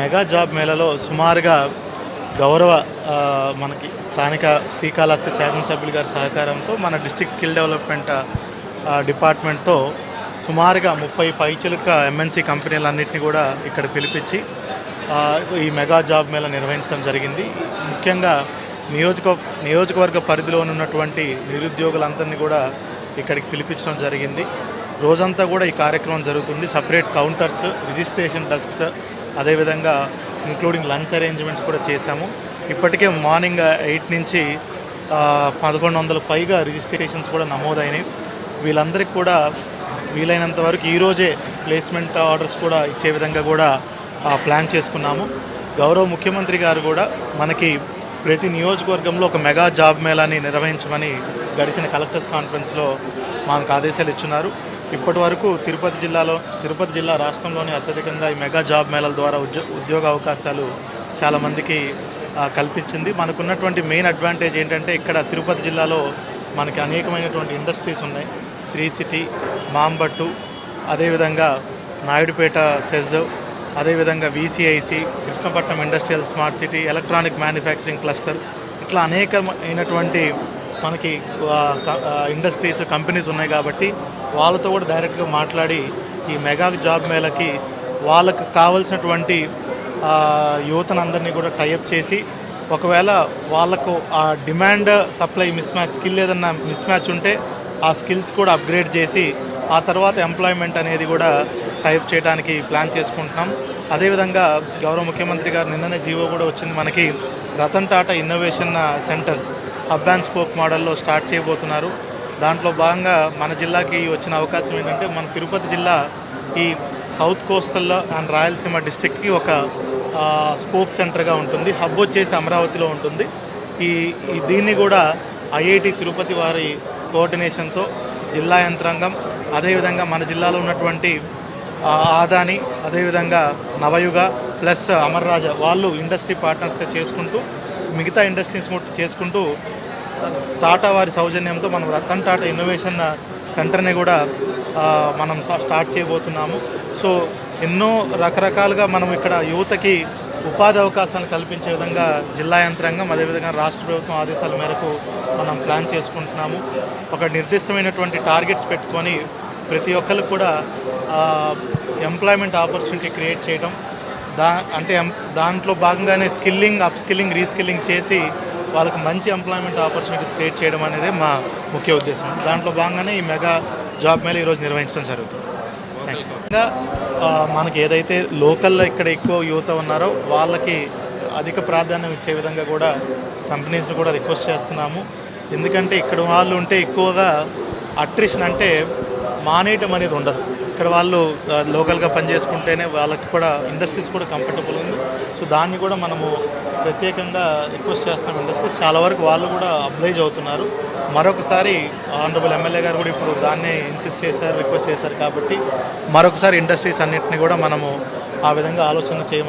Mega job మేళలో సుమారుగా గౌరవ మనకి స్థానిక శ్రీకాళహస్తి శాసనసభ్యులు గారి సహకారంతో మన డిస్ట్రిక్ట్ స్కిల్ డెవలప్మెంట్ డిపార్ట్మెంట్తో సుమారుగా 30 పైచిలుక ఎంఎన్సీ కంపెనీలన్నింటినీ కూడా ఇక్కడ పిలిపించి ఈ మెగా జాబ్ మేళ నిర్వహించడం జరిగింది. ముఖ్యంగా నియోజకవర్గ పరిధిలో ఉన్నటువంటి నిరుద్యోగులందరినీ కూడా ఇక్కడికి పిలిపించడం జరిగింది. రోజంతా కూడా ఈ కార్యక్రమం జరుగుతుంది. సపరేట్ కౌంటర్స్, రిజిస్ట్రేషన్ డెస్క్స్, అదేవిధంగా ఇంక్లూడింగ్ లంచ్ అరేంజ్మెంట్స్ కూడా చేశాము. ఇప్పటికే మార్నింగ్ 8 నుంచి 1100 పైగా రిజిస్ట్రేషన్స్ కూడా నమోదైనవి. వీళ్ళందరికీ కూడా వీలైనంత వరకు ఈరోజే ప్లేస్మెంట్ ఆర్డర్స్ కూడా ఇచ్చే విధంగా కూడా ప్లాన్ చేసుకున్నాము. గౌరవ ముఖ్యమంత్రి గారు కూడా మనకి ప్రతి నియోజకవర్గంలో ఒక మెగా జాబ్ మేళాని నిర్వహించమని గడిచిన కలెక్టర్స్ కాన్ఫరెన్స్లో మాకు ఆదేశాలు ఇచ్చున్నారు. ఇప్పటి వరకు తిరుపతి జిల్లా రాష్ట్రంలోనే అత్యధికంగా ఈ మెగా జాబ్ మేళాల ద్వారా ఉద్యోగ అవకాశాలు చాలామందికి కల్పించింది. మనకున్నటువంటి మెయిన్ అడ్వాంటేజ్ ఏంటంటే ఇక్కడ తిరుపతి జిల్లాలో మనకి అనేకమైనటువంటి ఇండస్ట్రీస్ ఉన్నాయి. శ్రీ సిటీ, మాంబట్టు, అదేవిధంగా నాయుడుపేట సెజ్, అదేవిధంగా VCIC, Krishnapatnam industrial smart city, electronic manufacturing cluster, ఇట్లా అనేకమైనటువంటి మనకి ఇండస్ట్రీస్, కంపెనీస్ ఉన్నాయి. కాబట్టి వాళ్ళతో కూడా డైరెక్ట్గా మాట్లాడి ఈ మెగా జాబ్ మేళకి వాళ్ళకు కావాల్సినటువంటి యువతనందరినీ కూడా టైఅప్ చేసి, ఒకవేళ వాళ్ళకు ఆ demand supply miss match, skill ఏదన్నా మిస్ మ్యాచ్ ఉంటే ఆ స్కిల్స్ కూడా అప్గ్రేడ్ చేసి ఆ తర్వాత ఎంప్లాయ్మెంట్ అనేది కూడా టైప్ చేయడానికి ప్లాన్ చేసుకుంటున్నాం. అదేవిధంగా గౌరవ ముఖ్యమంత్రి గారు నిన్ననే జీవో కూడా వచ్చింది. మనకి Ratan Tata innovation centres hub and spoke మోడల్లో స్టార్ట్ చేయబోతున్నారు. దాంట్లో భాగంగా మన జిల్లాకి వచ్చిన అవకాశం ఏంటంటే, మన తిరుపతి జిల్లా ఈ సౌత్ కోస్టల్లో అండ్ రాయలసీమ డిస్ట్రిక్ట్కి ఒక స్పోక్ సెంటర్గా ఉంటుంది. హబ్ వచ్చేసి అమరావతిలో ఉంటుంది. దీన్ని కూడా IIT తిరుపతి వారి కోఆర్డినేషన్తో జిల్లా యంత్రాంగం, అదేవిధంగా మన జిల్లాలో ఉన్నటువంటి ఆదాని, అదేవిధంగా నవయుగ ప్లస్ అమర్ రాజా వాళ్ళు ఇండస్ట్రీ పార్ట్నర్స్గా చేసుకుంటూ, మిగతా ఇండస్ట్రీస్ చేసుకుంటూ టాటా వారి సౌజన్యంతో మనం రతన్ టాటా ఇన్నోవేషన్ సెంటర్ని కూడా మనం స్టార్ట్ చేయబోతున్నాము. సో ఎన్నో రకరకాలుగా మనం ఇక్కడ యువతకి ఉపాధి అవకాశాలు కల్పించే విధంగా జిల్లా యంత్రాంగం, అదేవిధంగా రాష్ట్ర ప్రభుత్వం ఆదేశాల మేరకు మనం ప్లాన్ చేసుకుంటున్నాము. ఒక నిర్దిష్టమైనటువంటి టార్గెట్స్ పెట్టుకొని ప్రతి ఒక్కరికి కూడా ఎంప్లాయ్మెంట్ ఆపర్చునిటీ క్రియేట్ చేయడం, దాంట్లో భాగంగానే స్కిల్లింగ్, అప్స్కిల్లింగ్, రీస్కిల్లింగ్ చేసి వాళ్ళకి మంచి ఎంప్లాయ్మెంట్ ఆపర్చునిటీస్ క్రియేట్ చేయడం అనేది మా ముఖ్య ఉద్దేశం. దాంట్లో భాగంగానే ఈ మెగా జాబ్ మేళ ఈరోజు నిర్వహించడం జరుగుతుంది. ఇంకా మనకి ఏదైతే లోకల్లో ఇక్కడ ఎక్కువ యువత ఉన్నారో వాళ్ళకి అధిక ప్రాధాన్యం ఇచ్చే విధంగా కూడా కంపెనీస్ని కూడా రిక్వెస్ట్ చేస్తున్నాము. ఎందుకంటే ఇక్కడ వాళ్ళు ఉంటే ఎక్కువగా అట్రిషన్, అంటే మానేయటం అనేది ఉండదు. ఇక్కడ వాళ్ళు లోకల్గా పనిచేసుకుంటేనే వాళ్ళకి కూడా ఇండస్ట్రీస్ కూడా కంఫర్టబుల్ ఉంది. సో దాన్ని కూడా మనము ప్రత్యేకంగా రిక్వెస్ట్ చేస్తున్నాం. ఇండస్ట్రీస్ చాలా వరకు వాళ్ళు కూడా అబ్లైజ్ అవుతున్నారు. మరొకసారి ఆనరబుల్ ఎమ్మెల్యే గారు కూడా ఇప్పుడు దాన్నే ఇన్సిస్ట్ చేశారు, రిక్వెస్ట్ చేశారు. కాబట్టి మరొకసారి ఇండస్ట్రీస్ అన్నింటినీ కూడా మనము ఆ విధంగా ఆలోచన చేయమని